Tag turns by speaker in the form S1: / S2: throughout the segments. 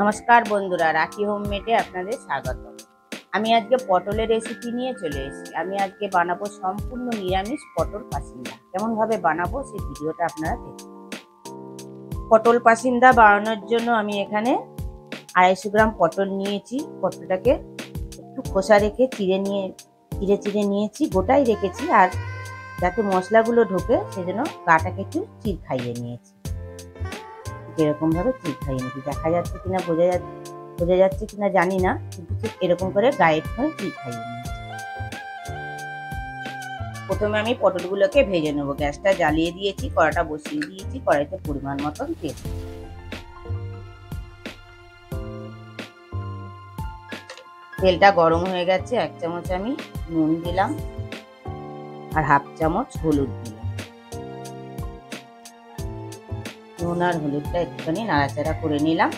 S1: নমস্কার বন্ধুরা, রাখি হোমমেডে আপনাদের স্বাগত। আমি আজকে পটলের রেসিপি নিয়ে চলে এসেছি। আমি আজকে বানাবো সম্পূর্ণ নিরামিষ পটল পাসিন্দা। কেমন ভাবে বানাবো সেই ভিডিওটা আপনারা দেখুন। পটল পাসিন্দা বানানোর জন্য আমি এখানে 250 গ্রাম পটল নিয়েছি। পটলটাকে একটু খোসা রেখে চিড়ে নিয়েছি, গোটাই রেখেছি, আর যাতে মশলাগুলো ঢোকে সেজন্য গাটাকে একটু চিড় খাইয়ে নিয়েছি। এরকম ভাবে চিড় খাইয়ে নিয়েছি। দেখা যাচ্ছে কিনা বোঝা যাচ্ছে কিনা জানি না, কিন্তু ঠিক এরকম করে গায়ে ধরে চিড় খাইয়ে নিয়েছি। প্রথমে আমি পটলগুলোকে ভেজে নেব। গ্যাসটা জ্বালিয়ে দিয়েছি, কড়াটা বসিয়ে দিয়েছি, কড়াইতে পরিমাণ মতন তেল। তেলটা গরম হয়ে গেছে। 1 চামচ আমি নুন দিলাম আর 1/2 চামচ হলুদ দিলাম। নুন আর হলুদটা একটুখানি নাড়াচাড়া করে নিলাম।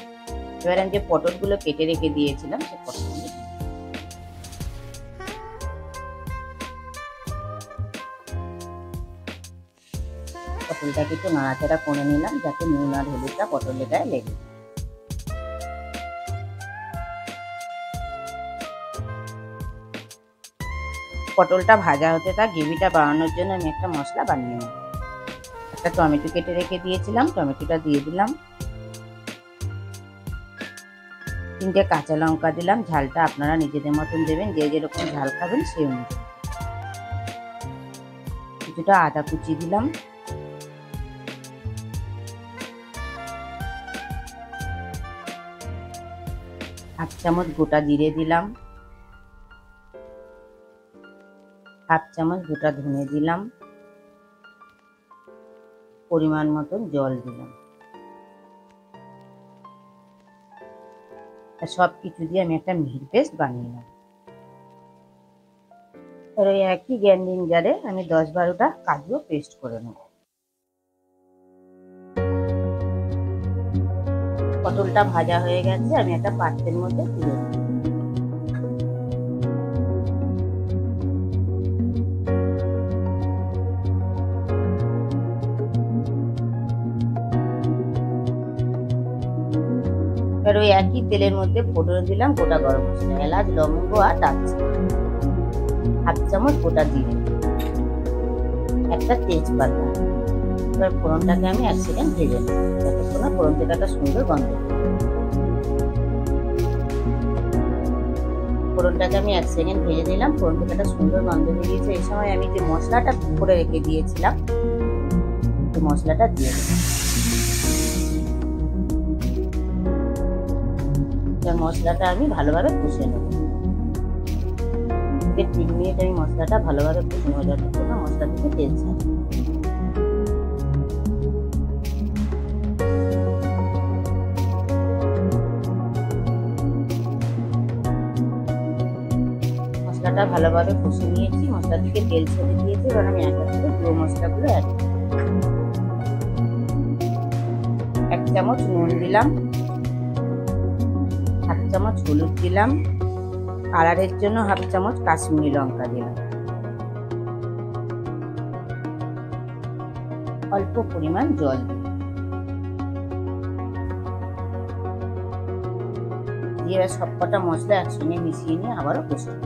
S1: এবার আমি যে পটলগুলো কেটে রেখে দিয়েছিলাম সে পটলগুলো পটলটাকে একটু নাড়াচাড়া করে নিলাম যাতে নুন আর হলুদটা পটলের গায়ে লেগে। পটলটা ভাজা হতে থাক। গ্রেভিটা বানানোর জন্য আমি একটা মশলা বানিয়ে নেব। একটা টমেটো কেটে রেখে দিয়েছিলাম, টমেটোটা দিয়ে দিলাম। 3টে কাঁচা লঙ্কা দিলাম। ঝালটা আপনারা নিজেদের মতন দেবেন, যে যেরকম ঝাল খাবেন সেই অনুযায়ী। কিছুটা আদা কুচি দিলাম। হাফ চামচ গোটা জিরে দিলাম। 1/2 চামচ গোটা ধনে দিলাম। পরিমাণ মতন জল দিলাম। সব কিছু দিয়ে আমি একটা মিহি পেস্ট বানিয়ে নেব। আর ওই একই গ্রাইন্ডিং জারে আমি 10-12টা কাজুও পেস্ট করে নেব। পটলটা ভাজা হয়ে গেছে, আমি একটা পাত্রের মধ্যে তুলে নেব। এবার ওই একই তেলের মধ্যে ফোড়ন দিলাম গোটা গরম মশলা, এলাচ, লবঙ্গ আর দারচিনি, 1/2 চামচ গোটা জিরে, একটা তেজপাতা। এবার ফোড়নটাকে আমি 1 সেকেন্ড ভেজে নেব যতক্ষণ না ফোড়ন থেকে একটা সুন্দর গন্ধ। ফোড়নটাকে আমি 1 সেকেন্ড ভেজে নিলাম। ফোড়ন থেকে একটা সুন্দর গন্ধ বেরিয়েছে। এই সময় আমি যে মশলাটা করে রেখে দিয়েছিলাম সেই মশলাটা দিয়ে দিলাম। মশলাটা আমি ভালোভাবে কষে নেব। 3 মিনিট আমি মশলাটা ভালোভাবে কষে নেব যতক্ষণ না মশলা থেকে তেল ছাড়ে। মশলাটা ভালোভাবে কষে নিয়েছি, মশলা থেকে তেল ছেড়ে দিয়েছি। এবার আমি এক এক করে গুঁড়ো মশলাগুলো অ্যাড করব। 1 চামচ নুন দিলাম, 1/2 চামচ হলুদ দিলাম, কালারের জন্য 1/2 চামচ কাশ্মীরি লঙ্কা দিলাম, অল্প পরিমাণ জল দিলাম। দিয়ে এবার সবকটা মশলা একসঙ্গে মিশিয়ে নিয়ে আবারও কষে নেব।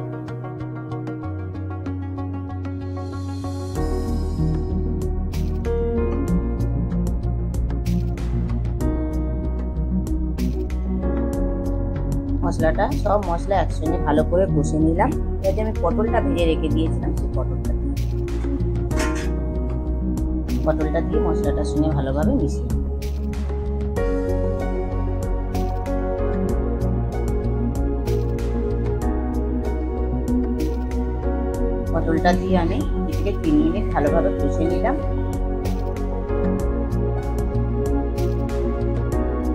S1: সব মশলা একসঙ্গে ভালো করে কষে নিলাম। এতে আমি পটলটা ভেজে রেখে দিয়েছিলাম সেই পটলটা দিয়ে মশলাটার সঙ্গে ভালোভাবে মিশিয়ে নিলাম। পটলটা দিয়ে আমি 2 থেকে 3 মিনিট ভালোভাবে কষে নিলাম।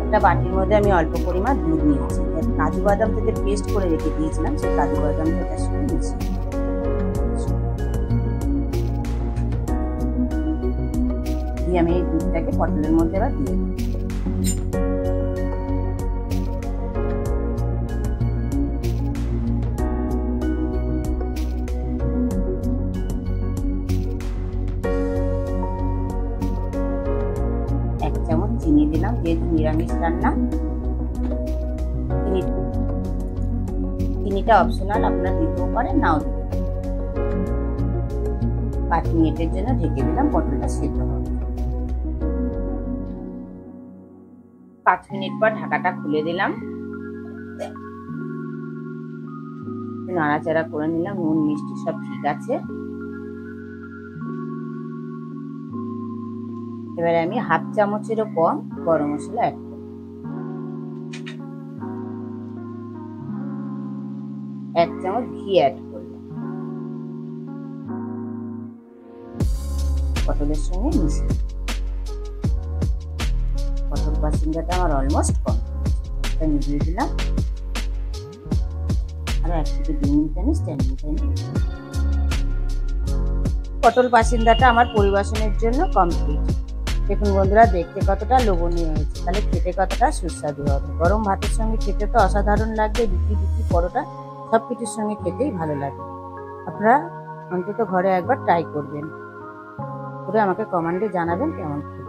S1: একটা বাটির মধ্যে আমি অল্প পরিমাণ দুধ নিয়েছি। কাজু বাদাম থেকে পেস্ট করে রেখে দিয়েছিলাম সেই কাজু বাদামটা এটার সঙ্গে মিশিয়ে দিয়ে আমি এই দুধটাকে পটলের মধ্যে এবার দিয়ে দিই। চিনি দিলাম, যেহেতু নিরামিষ রান্না চিনিটা অপশনাল, আপনারা দিতেও পারেন নাও দিতে পারেন। 5 মিনিটের জন্য ঢেকে দিলাম পটলটা সেদ্ধ হবে। 5 মিনিট পর ঢাকাটা খুলে দিলাম, নাড়াচাড়া করে নিলাম, নুন মিষ্টি সব ঠিক আছে। এবারে আমি 1/2 চামচেরও কম গরম মশলা অ্যাড করব। 1 চামচ ঘি অ্যাড করলাম, পটলের সঙ্গে মিশিয়ে। পটল পাসিঙ্গাটা আমার অলমোস্ট কমপ্লিট, নিভিয়ে দিলাম। আর 1 থেকে 2 মিনিট আমি স্ট্যান্ডিং টাইমে। পটল পাসিন্দাটা আমার পরিবেশনের জন্য কমপ্লিট। দেখুন বন্ধুরা, দেখতে কতটা লোভনীয় হয়েছে, তাহলে খেতে কতটা সুস্বাদু হবে। গরম ভাতের সঙ্গে খেতে তো অসাধারণ লাগবে, রুটি পরোটা সব কিছুর সঙ্গে খেতেই ভালো লাগবে। আপনারা অন্তত ঘরে একবার ট্রাই করবেন, করে আমাকে কমেন্টে জানাবেন কেমন খেলেন।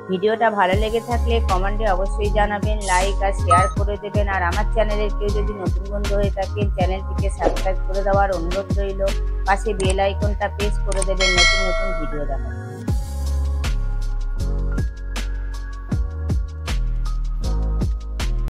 S1: ভিডিওটা ভালো লেগে থাকলে কমেন্টে অবশ্যই জানাবেন, লাইক আর শেয়ার করে দেবেন। আর আমার চ্যানেলের কেউ যদি নতুন বন্ধু হয়ে থাকেন, চ্যানেলটিকে সাবস্ক্রাইব করে দেওয়ার অনুরোধ রইল। পাশে বেল আইকনটা প্রেস করে দেবেন নতুন নতুন ভিডিও দেখার।